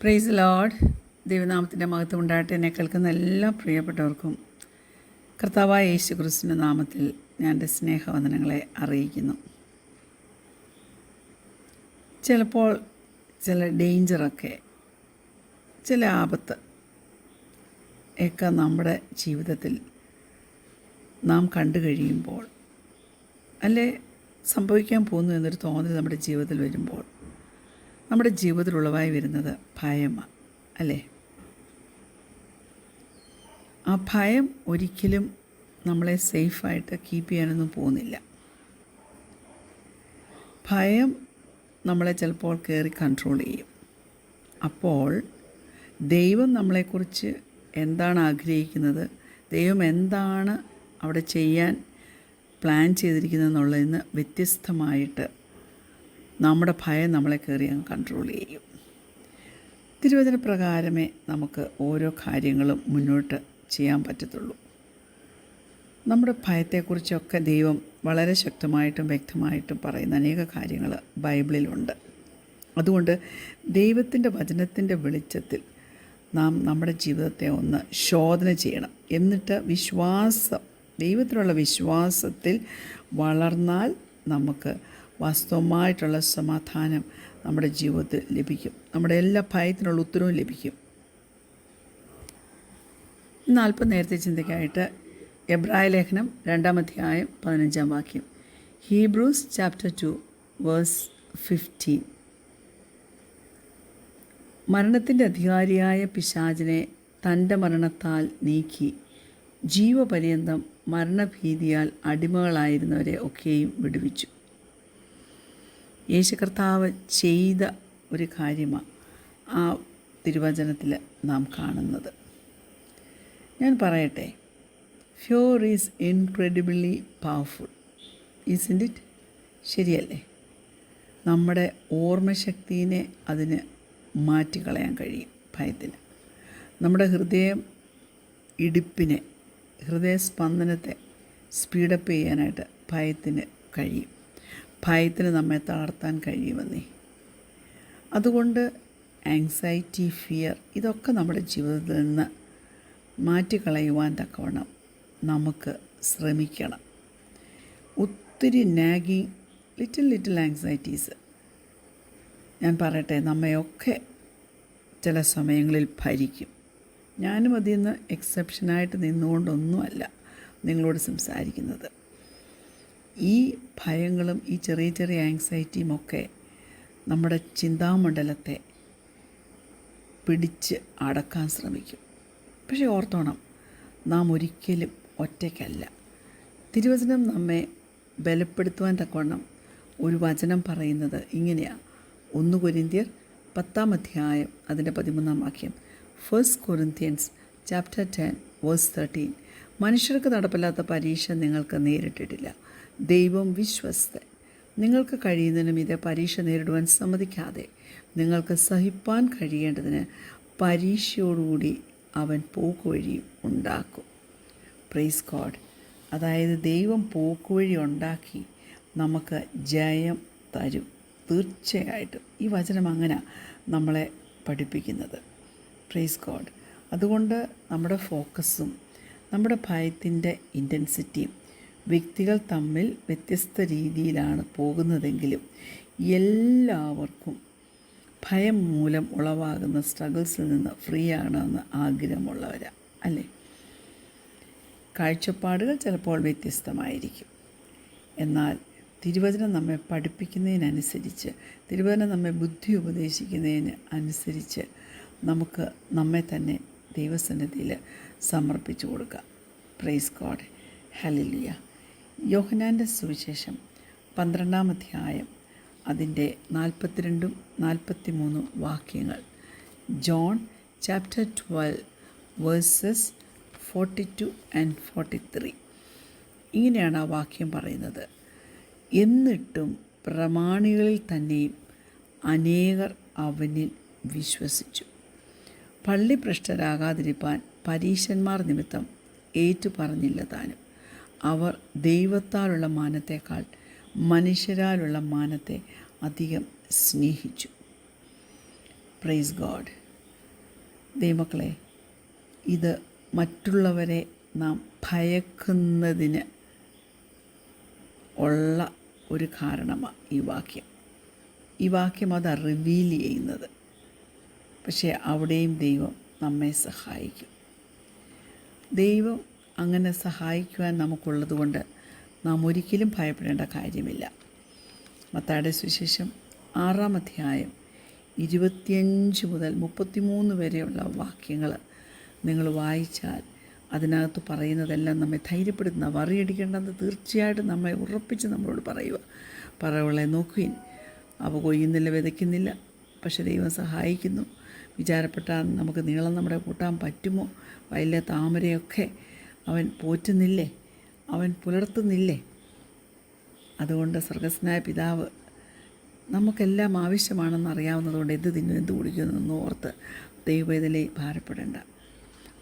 Praise Lord. ദൈവനാമത്തിൻ്റെ മഹത്വം ഉണ്ടായിട്ട് എന്നെ കേൾക്കുന്ന എല്ലാ പ്രിയപ്പെട്ടവർക്കും കർത്താവായ യേശു ക്രിസ്തുവിൻ്റെ നാമത്തിൽ ഞാൻ എൻ്റെ സ്നേഹവന്ദനങ്ങളെ അറിയിക്കുന്നു. ചിലപ്പോൾ ചില ഡേഞ്ചറൊക്കെ, ചില ആപത്ത് ഒക്കെ നമ്മുടെ ജീവിതത്തിൽ നാം കണ്ടു കഴിയുമ്പോൾ, അല്ലെ സംഭവിക്കാൻ പോകുന്നു എന്നൊരു തോന്നൽ നമ്മുടെ ജീവിതത്തിൽ വരുമ്പോൾ, നമ്മുടെ ജീവിതത്തിലുള്ളവായി വരുന്നത് ഭയമാണ്, അല്ലേ? ആ ഭയം ഒരിക്കലും നമ്മളെ സേഫായിട്ട് കീപ്പ് ചെയ്യാനൊന്നും പോകുന്നില്ല. ഭയം നമ്മളെ ചിലപ്പോൾ കയറി കൺട്രോൾ ചെയ്യും. അപ്പോൾ ദൈവം നമ്മളെക്കുറിച്ച് എന്താണ് ആഗ്രഹിക്കുന്നത്, ദൈവം എന്താണ് അവിടെ ചെയ്യാൻ പ്ലാൻ ചെയ്തിരിക്കുന്നതെന്നുള്ളതിന് വ്യത്യസ്തമായിട്ട് നമ്മുടെ ഭയം നമ്മളെ കയറി അങ്ങ് കൺട്രോൾ ചെയ്യും. തിരുവചന പ്രകാരമേ നമുക്ക് ഓരോ കാര്യങ്ങളും മുന്നോട്ട് ചെയ്യാൻ പറ്റത്തുള്ളൂ. നമ്മുടെ ഭയത്തെക്കുറിച്ചൊക്കെ ദൈവം വളരെ ശക്തമായിട്ടും വ്യക്തമായിട്ടും പറയുന്ന അനേക കാര്യങ്ങൾ ബൈബിളിലുണ്ട്. അതുകൊണ്ട് ദൈവത്തിൻ്റെ വചനത്തിൻ്റെ വെളിച്ചത്തിൽ നാം നമ്മുടെ ജീവിതത്തെ ഒന്ന് ശോധന ചെയ്യണം. എന്നിട്ട് ദൈവത്തിലുള്ള വിശ്വാസത്തിൽ വളർന്നാൽ നമുക്ക് വാസ്തവമായിട്ടുള്ള സമാധാനം നമ്മുടെ ജീവിതത്തിൽ ലഭിക്കും. നമ്മുടെ എല്ലാ ഭയത്തിനുള്ള ഉത്തരവും ലഭിക്കും. ഇന്ന് അല്പം നേരത്തെ ചിന്തയ്ക്കായിട്ട് എബ്രായ ലേഖനം 2-ാം അധ്യായം 15-ാം വാക്യം, ഹീബ്രൂസ് ചാപ്റ്റർ 2 വേഴ്സ് 15. മരണത്തിൻ്റെ അധികാരിയായ പിശാചിനെ തൻ്റെ മരണത്താൽ നീക്കി ജീവപര്യന്തം മരണഭീതിയാൽ അടിമകളായിരുന്നവരെ ഒക്കെയും വിടുവിച്ചു. യേശു കർത്താവ് ചെയ്ത ഒരു കാര്യമാണ് ആ തിരുവചനത്തിൽ നാം കാണുന്നത്. ഞാൻ പറയട്ടെ, fear is incredibly powerful, isn't it? ശരിയല്ലേ? നമ്മുടെ ഓർമ്മശക്തിയെ അതിന് മാറ്റിക്കളയാൻ കഴിയും ഭയത്തിന്. നമ്മുടെ ഇടിപ്പിനെ, ഹൃദയസ്പന്ദനത്തെ സ്പീഡപ്പ് ചെയ്യാനായിട്ട് ഭയത്തിന് കഴിയും. ഭയത്തിന് നമ്മെ തളർത്താൻ കഴിയുമെന്നേ. അതുകൊണ്ട് ആങ്സൈറ്റി, ഫിയർ, ഇതൊക്കെ നമ്മുടെ ജീവിതത്തിൽ നിന്ന് മാറ്റിക്കളയുവാൻ തക്കവണ്ണം നമുക്ക് ശ്രമിക്കണം. ഒത്തിരി നാഗിങ് ലിറ്റിൽ ആങ്സൈറ്റീസ്, ഞാൻ പറയട്ടെ, നമ്മയൊക്കെ ചില സമയങ്ങളിൽ ഭരിക്കും. ഞാനും അതിൽ നിന്ന് എക്സെപ്ഷനായിട്ട് നിന്നുകൊണ്ടൊന്നുമല്ല നിങ്ങളോട് സംസാരിക്കുന്നത്. ഈ ഭയങ്ങളും ഈ ചെറിയ ചെറിയ ആങ്സൈറ്റിയും ഒക്കെ നമ്മുടെ ചിന്താമണ്ഡലത്തെ പിടിച്ച് അടക്കാൻ ശ്രമിക്കും. പക്ഷേ ഓർത്തോണം, നാം ഒരിക്കലും ഒറ്റയ്ക്കല്ല. തിരുവചനം നമ്മെ ബലപ്പെടുത്തുവാൻ തക്കവണ്ണം ഒരു വചനം പറയുന്നത് ഇങ്ങനെയാണ്. 1 കൊരിന്ത്യർ 10-ാം അധ്യായം അതിൻ്റെ 13-ാം വാക്യം, 1 Corinthians chapter 10 verse 13. മനുഷ്യർക്ക് നടപ്പില്ലാത്ത പരീക്ഷ നിങ്ങൾക്ക് നേരിട്ടിട്ടില്ല. ദൈവം വിശ്വസ്തൻ. നിങ്ങൾക്ക് കഴിയുന്നതിനും ഇത് പരീക്ഷ നേരിടുവാൻ സമ്മതിക്കാതെ നിങ്ങൾക്ക് സഹിപ്പാൻ കഴിയേണ്ടതിന് പരീക്ഷയോടുകൂടി അവൻ പോക്കുവഴി ഉണ്ടാക്കും. Praise God. അതായത് ദൈവം പോക്കുവഴി ഉണ്ടാക്കി നമുക്ക് ജയം തരും. തീർച്ചയായിട്ടും ഈ വചനം അങ്ങനെ നമ്മളെ പഠിപ്പിക്കുന്നത്. Praise God. അതുകൊണ്ട് നമ്മുടെ ഫോക്കസും നമ്മുടെ ഭയത്തിൻ്റെ ഇൻറ്റൻസിറ്റിയും വ്യക്തികൾ തമ്മിൽ വ്യത്യസ്ത രീതിയിലാണ് പോകുന്നതെങ്കിലും എല്ലാവർക്കും ഭയം മൂലം ഉളവാകുന്ന സ്ട്രഗിൾസിൽ നിന്ന് ഫ്രീ ആകണമെന്ന് ആഗ്രഹമുള്ളവരാണ്, അല്ലേ? കാഴ്ചപ്പാടുകൾ ചിലപ്പോൾ വ്യത്യസ്തമായിരിക്കും. എന്നാൽ തിരുവചനം നമ്മെ പഠിപ്പിക്കുന്നതിനനുസരിച്ച്, തിരുവചനം നമ്മെ ബുദ്ധി ഉപദേശിക്കുന്നതിന് അനുസരിച്ച് നമുക്ക് നമ്മെ തന്നെ ദൈവസന്നിധിയിൽ സമർപ്പിച്ചു കൊടുക്കാം. Praise God. ഹല്ലേലൂയ. യോഹന്നാൻ്റെ സുവിശേഷം 12-ാം അധ്യായം അതിൻ്റെ 42-43 വാക്യങ്ങൾ, ജോൺ ചാപ്റ്റർ 12 വേഴ്സസ് 42 and 43. ഇങ്ങനെയാണ് ആ വാക്യം പറയുന്നത്. എന്നിട്ടും പ്രമാണികളിൽ തന്നെയും അനേകർ അവനിൽ വിശ്വസിച്ചു. പള്ളിഭ്രഷ്ടരാകാതിരിപ്പാൻ പരീശന്മാർ നിമിത്തം ഏറ്റുപറഞ്ഞില്ല താനും. അവർ ദൈവത്താലുള്ള മാനത്തേക്കാൾ മനുഷ്യരാലുള്ള മാനത്തെ അധികം സ്നേഹിച്ചു. Praise God. ദൈവമക്കളെ, ഇത് മറ്റുള്ളവരെ നാം ഭയക്കുന്നതിന് ഉള്ള ഒരു കാരണമാണ് ഈ വാക്യം അത് റിവീൽ ചെയ്യുന്നത്. പക്ഷേ അവിടെയും ദൈവം നമ്മെ സഹായിക്കും. ദൈവം അങ്ങനെ സഹായിക്കുവാൻ നമുക്കുള്ളത് കൊണ്ട് നാം ഒരിക്കലും ഭയപ്പെടേണ്ട കാര്യമില്ല. മത്തായിയുടെ സുവിശേഷം 6-ാം അധ്യായം 25 മുതൽ 33 വരെയുള്ള വാക്യങ്ങൾ നിങ്ങൾ വായിച്ചാൽ അതിനകത്ത് പറയുന്നതെല്ലാം നമ്മെ ധൈര്യപ്പെടുത്തുന്ന, വറിയടിക്കേണ്ടെന്ന് തീർച്ചയായിട്ടും നമ്മെ ഉറപ്പിച്ച് നമ്മളോട് പറയുക. പറവകളെ നോക്കുവിൻ, അവ കൊയ്യുന്നില്ല, വിതയ്ക്കുന്നില്ല, പക്ഷെ ദൈവം സഹായിക്കുന്നു. വിചാരപ്പെട്ടാൽ നമുക്ക് നീളം നമ്മുടെ കൂട്ടാൻ പറ്റുമോ? വയലിലെ താമരയൊക്കെ അവൻ പോറ്റുന്നില്ലേ, അവൻ പുലർത്തുന്നില്ലേ? അതുകൊണ്ട് സ്വർഗസ്നായ പിതാവ് നമുക്കെല്ലാം ആവശ്യമാണെന്ന് അറിയാവുന്നതുകൊണ്ട് എന്ത് തിന്നും എന്ത് കുടിക്കുമെന്നൊന്നും ഓർത്ത് ദൈവവേദനയിൽ ഭാരപ്പെടേണ്ട.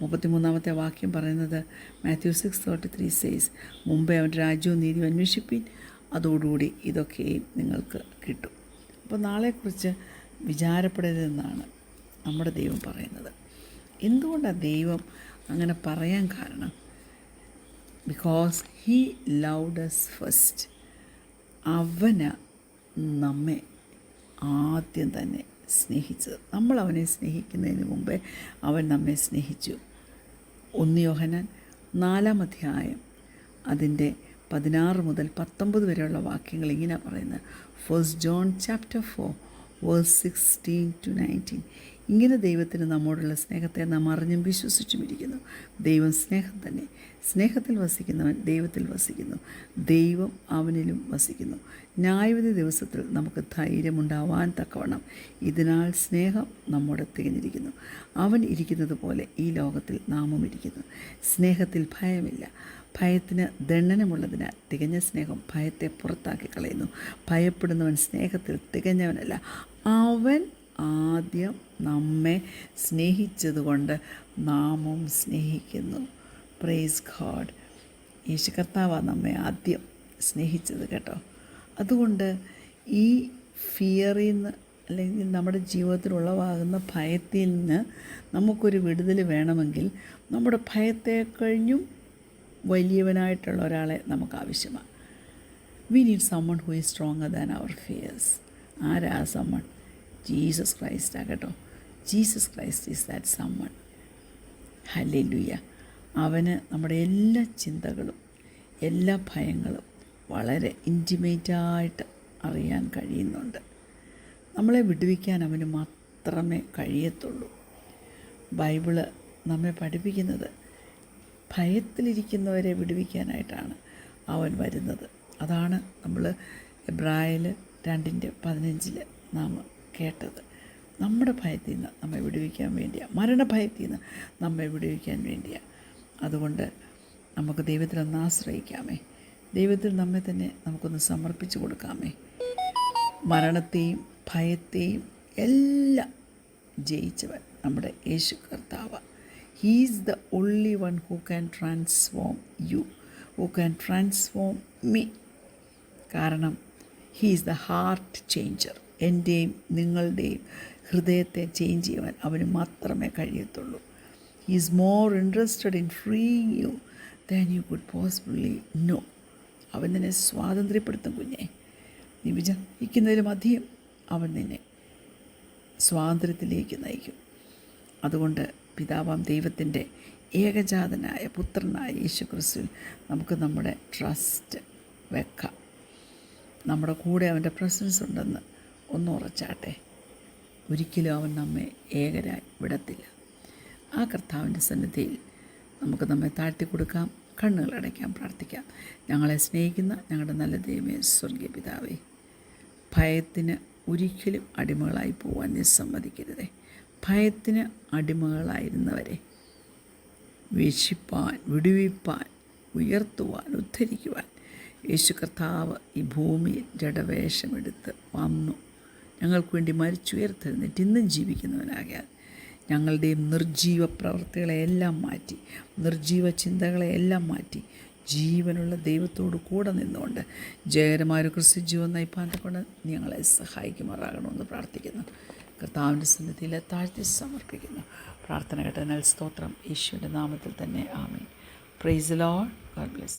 33-ാമത്തെ വാക്യം പറയുന്നത് മാത്യു 6:33 സേസ്, മുമ്പേ അവൻ്റെ രാജ്യവും നീതിയും അന്വേഷിപ്പിൻ, അതോടുകൂടി ഇതൊക്കെയും നിങ്ങൾക്ക് കിട്ടും. അപ്പോൾ നാളെക്കുറിച്ച് വിചാരപ്പെടരുതെന്നാണ് നമ്മുടെ ദൈവം പറയുന്നത്. എന്തുകൊണ്ടാണ് ദൈവം അങ്ങനെ പറയാൻ കാരണം? Because he loved us first. അവന് നമ്മെ ആദ്യം തന്നെ സ്നേഹിച്ചത്. നമ്മൾ അവനെ സ്നേഹിക്കുന്നതിന് മുമ്പേ അവൻ നമ്മെ സ്നേഹിച്ചു. 1 യോഹന്നാൻ 4-ാം അധ്യായം അതിൻ്റെ 16 മുതൽ 19 വരെയുള്ള വാക്യങ്ങൾ ഇങ്ങനെ പറയുന്നത്. 1 John chapter 4 verse 16-19. ഇങ്ങനെ ദൈവത്തിന് നമ്മോടുള്ള സ്നേഹത്തെ നാം അറിഞ്ഞും വിശ്വസിച്ചും ഇരിക്കുന്നു. ദൈവം സ്നേഹം തന്നെ. സ്നേഹത്തിൽ വസിക്കുന്നവൻ ദൈവത്തിൽ വസിക്കുന്നു, ദൈവം അവനിലും വസിക്കുന്നു. ന്യായവിധി ദിവസത്തിൽ നമുക്ക് ധൈര്യമുണ്ടാവാൻ തക്കവണ്ണം ഇതിനാൽ സ്നേഹം നമ്മോട് തികഞ്ഞിരിക്കുന്നു. അവൻ ഇരിക്കുന്നത് പോലെ ഈ ലോകത്തിൽ നാമും ഇരിക്കുന്നു. സ്നേഹത്തിൽ ഭയമില്ല, ഭയത്തിന് ദണ്ഡനമുള്ളതിനാൽ തികഞ്ഞ സ്നേഹം ഭയത്തെ പുറത്താക്കി കളയുന്നു. ഭയപ്പെടുന്നവൻ സ്നേഹത്തിൽ തികഞ്ഞവനല്ല. അവൻ ആദ്യം നമ്മെ സ്നേഹിച്ചതുകൊണ്ട് നാമും സ്നേഹിക്കുന്നു. Praise God. യേശു കർത്താവാണ് നമ്മെ ആദ്യം സ്നേഹിച്ചത് കേട്ടോ. അതുകൊണ്ട് ഈ ഫിയറിൽ നിന്ന്, അല്ലെങ്കിൽ നമ്മുടെ ജീവിതത്തിൽ ഉളവാകുന്ന ഭയത്തിൽ നിന്ന് നമുക്കൊരു വിടുതൽ വേണമെങ്കിൽ നമ്മുടെ ഭയത്തെ കഴിഞ്ഞും വലിയവനായിട്ടുള്ള ഒരാളെ നമുക്ക് ആവശ്യമാണ്. We need someone who is stronger than our fears. ആരാ സമ്മൺ? ജീസസ് ക്രൈസ്റ്റാ കേട്ടോ. Jesus Christ is that someone. Hallelujah. അവന് നമ്മുടെ എല്ലാ ചിന്തകളും എല്ലാ ഭയങ്ങളും വളരെ ഇൻറ്റിമേറ്റായിട്ട് അറിയാൻ കഴിയുന്നുണ്ട്. നമ്മളെ വിടുവിക്കാൻ അവന് മാത്രമേ കഴിയത്തുള്ളൂ. ബൈബിള് നമ്മെ പഠിപ്പിക്കുന്നത് ഭയത്തിലിരിക്കുന്നവരെ വിടുവിക്കാനായിട്ടാണ് അവൻ വരുന്നത്. അതാണ് നമ്മൾ എബ്രായർ 2:15 നാം കേട്ടത്. നമ്മുടെ ഭയത്തിൽ നിന്ന് നമ്മെ വിടുവിക്കാൻ വേണ്ടിയാണ്, മരണഭയത്തിൽ നിന്ന് നമ്മെ വിടുവിക്കാൻ വേണ്ടിയാണ്. അതുകൊണ്ട് നമുക്ക് ദൈവത്തിലൊന്ന് ആശ്രയിക്കാമേ, ദൈവത്തിൽ നമ്മെ തന്നെ നമുക്കൊന്ന് സമർപ്പിച്ച് കൊടുക്കാമേ. മരണത്തെയും ഭയത്തെയും എല്ലാം ജയിച്ചവൻ നമ്മുടെ യേശു കർത്താവ്. He is the only one who can transform you, who can transform me. കാരണം he is the heart changer. എൻ്റെയും നിങ്ങളുടെയും ഹൃദയത്തെ ചേഞ്ച് ചെയ്യുവാൻ അവന് മാത്രമേ കഴിയത്തുള്ളൂ. He is more interested in freeing you than you could possibly know. അവൻ നിന്നെ സ്വാതന്ത്ര്യപ്പെടുത്തും കുഞ്ഞെ. നീ വിചാരിക്കുന്നതിലും അധികം അവൻ നിന്നെ സ്വാതന്ത്ര്യത്തിലേക്ക് നയിക്കും. അതുകൊണ്ട് പിതാവാം ദൈവത്തിൻ്റെ ഏകജാതനായ പുത്രനായ യേശു ക്രിസ്തുവിൽ നമുക്ക് നമ്മുടെ ട്രസ്റ്റ് വെക്കാം. നമ്മുടെ കൂടെ അവൻ്റെ പ്രസൻസ് ഉണ്ടെന്ന് ഒന്ന് ഉറച്ചാട്ടെ. ഒരിക്കലും അവൻ നമ്മെ ഏകരായി വിടത്തില്ല. ആ കർത്താവിൻ്റെ സന്നിധിയിൽ നമുക്ക് നമ്മെ താഴ്ത്തി കൊടുക്കാം, കണ്ണുകളടയ്ക്കാം, പ്രാർത്ഥിക്കാം. ഞങ്ങളെ സ്നേഹിക്കുന്ന ഞങ്ങളുടെ നല്ല ദൈവമേ, സ്വർഗീയ പിതാവേ, ഭയത്തിന് ഒരിക്കലും അടിമകളായി പോകാൻ നീ സമ്മതിക്കരുതേ. ഭയത്തിന് അടിമകളായിരുന്നവരെ വീക്ഷിപ്പാൻ, വിടുവിപ്പാൻ, ഉയർത്തുവാൻ, ഉദ്ധരിക്കുവാൻ യേശു കർത്താവ് ഈ ഭൂമിയിൽ ജഡവേഷമെടുത്ത് വന്നു. ഞങ്ങൾക്ക് വേണ്ടി മരിച്ചുയർത്തെഴുന്നേറ്റ് ഇന്നും ജീവിക്കുന്നവനാകിയാൽ ഞങ്ങളുടെയും നിർജീവ പ്രവൃത്തികളെയെല്ലാം മാറ്റി, നിർജീവ ചിന്തകളെയെല്ലാം മാറ്റി ജീവനുള്ള ദൈവത്തോട് കൂടെ നിന്നുകൊണ്ട് ജയകരമായ ഒരു ക്രിസ്തു ജീവൻ നയിപ്പാൻ കൊണ്ട് ഞങ്ങളെ സഹായിക്കുമാറാകണമെന്ന് പ്രാർത്ഥിക്കുന്നു. കർത്താവിൻ്റെ സന്നിധിയിൽ താഴ്ത്തി സമർപ്പിക്കുന്നു. പ്രാർത്ഥന കേട്ടതിനാൽ സ്തോത്രം. യേശുവിൻ്റെ നാമത്തിൽ തന്നെ ആമേൻ. Praise the lord. God bless.